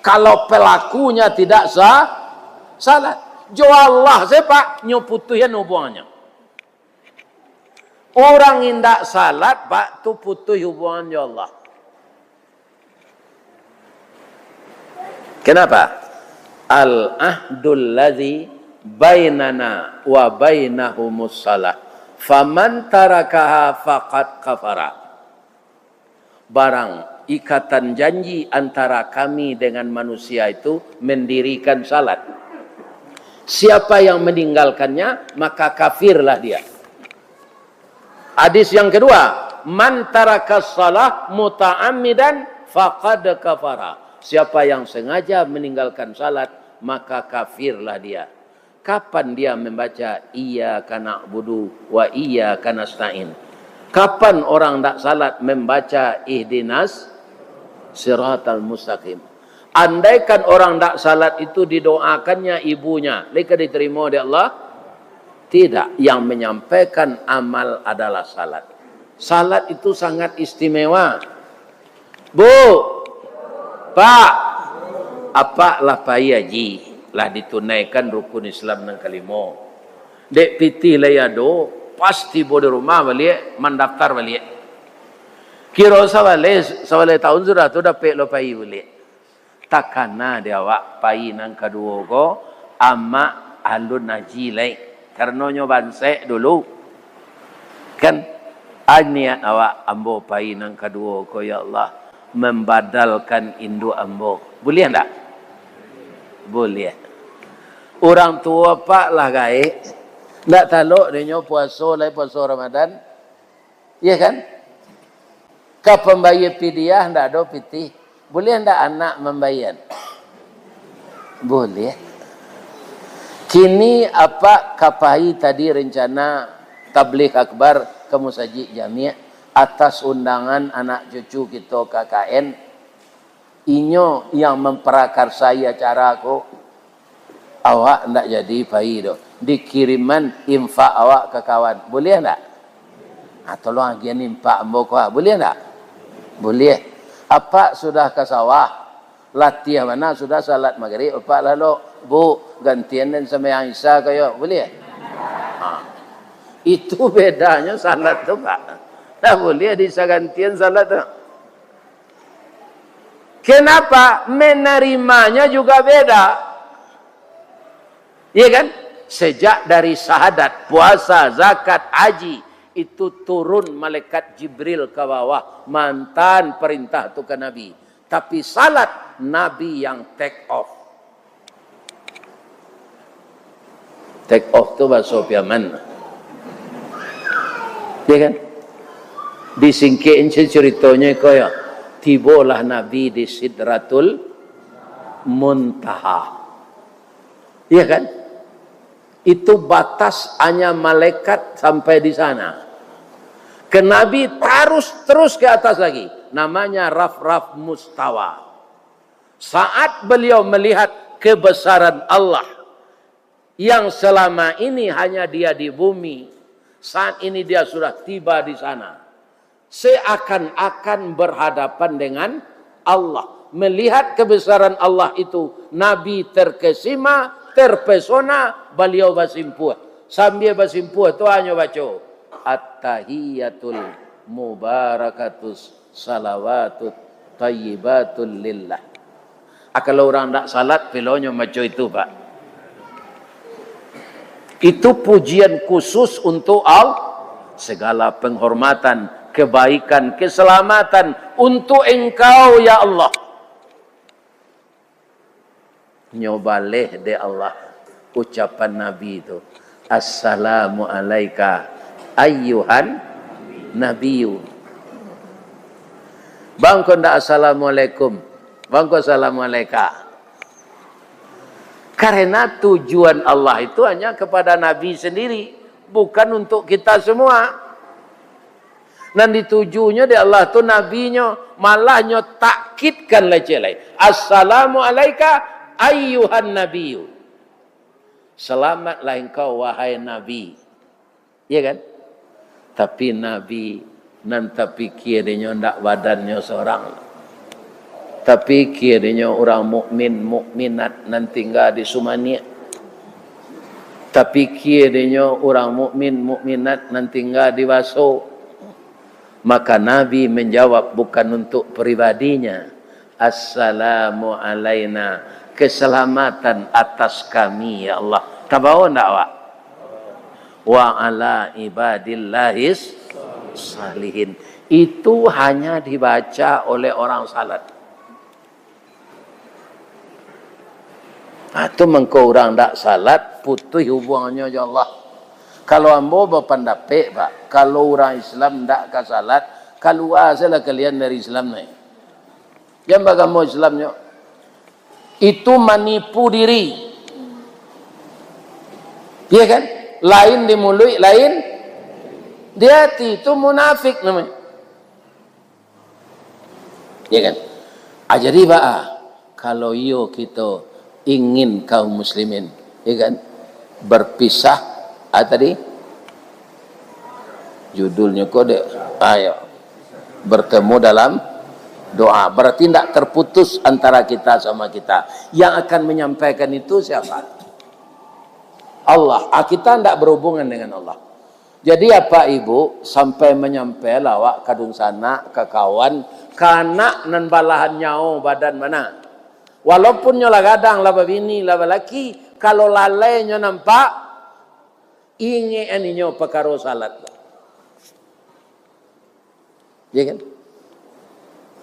Kalau pelakunya tidak salat. Jo Allah sepak nyo putuhan hubungannya. Orang indak salat Pak tu putuh hubungan jo Allah. Kenapa? Al-ahdul ladzi bainana wa bainahumus salah. Faman tarakaha faqad kafara. Barang ikatan janji antara kami dengan manusia itu mendirikan salat. Siapa yang meninggalkannya, maka kafirlah dia. Hadis yang kedua, man tarakas salah muta'ammidan faqad kafara. Siapa yang sengaja meninggalkan salat, maka kafirlah dia. Kapan dia membaca iyyaka na'budu wa iyyaka nasta'in? Kapan orang tak salat membaca ihdinas siratal mustaqim? Andaikan orang tak salat itu didoakannya ibunya, mereka diterima oleh Allah? Tidak. Yang menyampaikan amal adalah salat. Salat itu sangat istimewa. Bu, Pak, apalah pai haji lah ditunaikan rukun Islam nang kalimo. Dek piti layado pasti bodo rumah balik mendaftar balik. Kira sawale tahun sudah tu dapat lo pai balik. Takana dia awak pai nang kedua ko ama alun haji lai. Karena nyo bansek dulu. Kan niat awak ambo pai nang kedua ko ya Allah. Membadalkan induk ambo. Boleh tak? Boleh. Orang tua pak lah gaik. Ndak taluk dia puasa Ramadan. Iya kan? Ka pembayar pidiah ndak ada pitih. Boleh ndak anak membayar? Boleh. Kini apa kapai tadi rencana tabligh akbar ke Musajid Jami' atas undangan anak cucu kita KKN. Inyo yang memperakarsai acara aku. Awak ndak jadi pai do. Dikiriman infak awak ke kawan. Boleh ndak? Tolong agian infak ambo ko. Boleh ndak? Boleh. Apa sudah ke sawah? Latih mana sudah salat maghrib. Apa lalu bu gantian dan sembahyang Isya kayo. Boleh? Itu bedanya salat tu Pak. Tak boleh disagantian salat tu. Kenapa? Menerimanya juga beda. Iya kan? Sejak dari syahadat, puasa, zakat, haji, itu turun malaikat Jibril ke bawah. Mantan perintah itu ke Nabi. Tapi salat, Nabi yang take off. Take off itu bahasa Yaman. Iya kan? Disingkirin ceritanya kaya. Tibalah Nabi di Sidratul Muntaha. Iya kan? Itu batas hanya malaikat sampai di sana. Ke Nabi terus ke atas lagi. Namanya Raf-Raf Mustawa. Saat beliau melihat kebesaran Allah yang selama ini hanya dia di bumi, saat ini dia sudah tiba di sana. Seakan-akan berhadapan dengan Allah. Melihat kebesaran Allah itu, Nabi terkesima, terpesona, beliau basimpuh. Sambil basimpuh itu hanya baca At-tahiyatul mubarakatus salawatut tayyibatul lillah. Kalau orang tak salat, pelonyo macam itu Pak. Itu pujian khusus untuk Allah. Segala penghormatan, kebaikan, keselamatan untuk engkau ya Allah. Nyobaleh de Allah ucapan Nabi itu. Assalamu alaika ayyuhan nabiyyu. Bangko ndak assalamualaikum. Bangko assalamualaika. Karena tujuan Allah itu hanya kepada Nabi sendiri, bukan untuk kita semua. Dan ditujunya di Allah tu nabinya malahnya takkidkan leceh. Assalamu alaika ayyuhan nabiyyu. Selamatlah engkau wahai nabi. Iya kan? Tapi nabi nan tapi kiranya ndak badannya seorang. Tapi kiranya orang mukmin mukminat nan tinggal di Sumania. Tapi kiranya orang mukmin mukminat nan tinggal di Waso. Maka Nabi menjawab bukan untuk pribadinya. Assalamu alaina. Keselamatan atas kami ya Allah. Tabawa enggak Wak? Wa ala ibadillahis salihin. Itu hanya dibaca oleh orang salat. Itu mengkau orang tak salat, putus hubungannya ya Allah. Kalau ambo berpendapat Pak, kalau orang Islam tak ke salat, keluar salah kalian dari Islam ni. Jangan bagaimana Islamnya. Itu menipu diri. Iya kan? Lain di mulut, lain di hati. Itu munafik namanya. Iya kan? Jadi Pak, kalau yo kita ingin kaum muslimin, ya kan, berpisah, tadi judulnya kode, ayo bertemu dalam doa, berarti tidak terputus antara kita sama kita. Yang akan menyampaikan itu siapa? Allah. Kita tidak berhubungan dengan Allah. Jadi apa ibu sampai menyampai lawak kadung sana ke kawan, kanak nan balahan nyau badan mana? Walaupun nyola gadang laba bini laba laki, kalau lalai nyo nampak inge aninyo pakaro salat. Ya kan?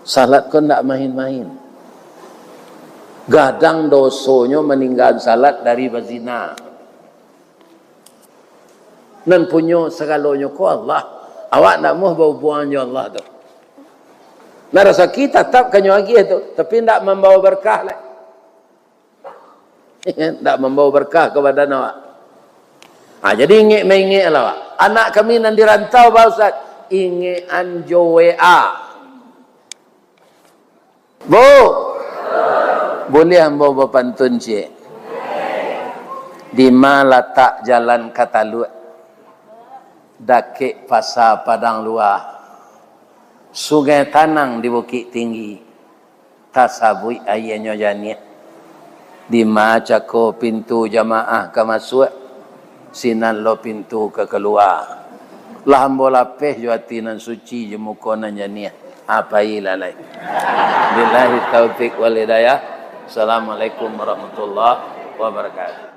Salat kau ndak main-main. Gadang dosonya meninggal salat dari berzina. Nan punyo segalanya ko Allah. Awak nak mau bau buangnya Allah tu. Nah rasa kita tetap kanyo lagi itu, tapi tidak membawa berkah lah. Tidak membawa berkah kepada awak. Jadi ingin lah Pak. Anak kami nan dirantau Pak Ustaz. Ingin anjo WA. Bu. Boleh hamba berpantun cik. Di mana letak jalan Katalut. Dakik pasar Padang Luar. Sungai Tanang di Bukit Tinggi. Tasabui ayahnya jani. Di mana cako pintu jamaah ke masuk. Sinan lo pintu ke keluar. Lah hamba lapeh juati nan suci jemuko nan jani. Apa ilalai. Billahi taufiq wal hidayah. Assalamualaikum warahmatullahi wabarakatuh.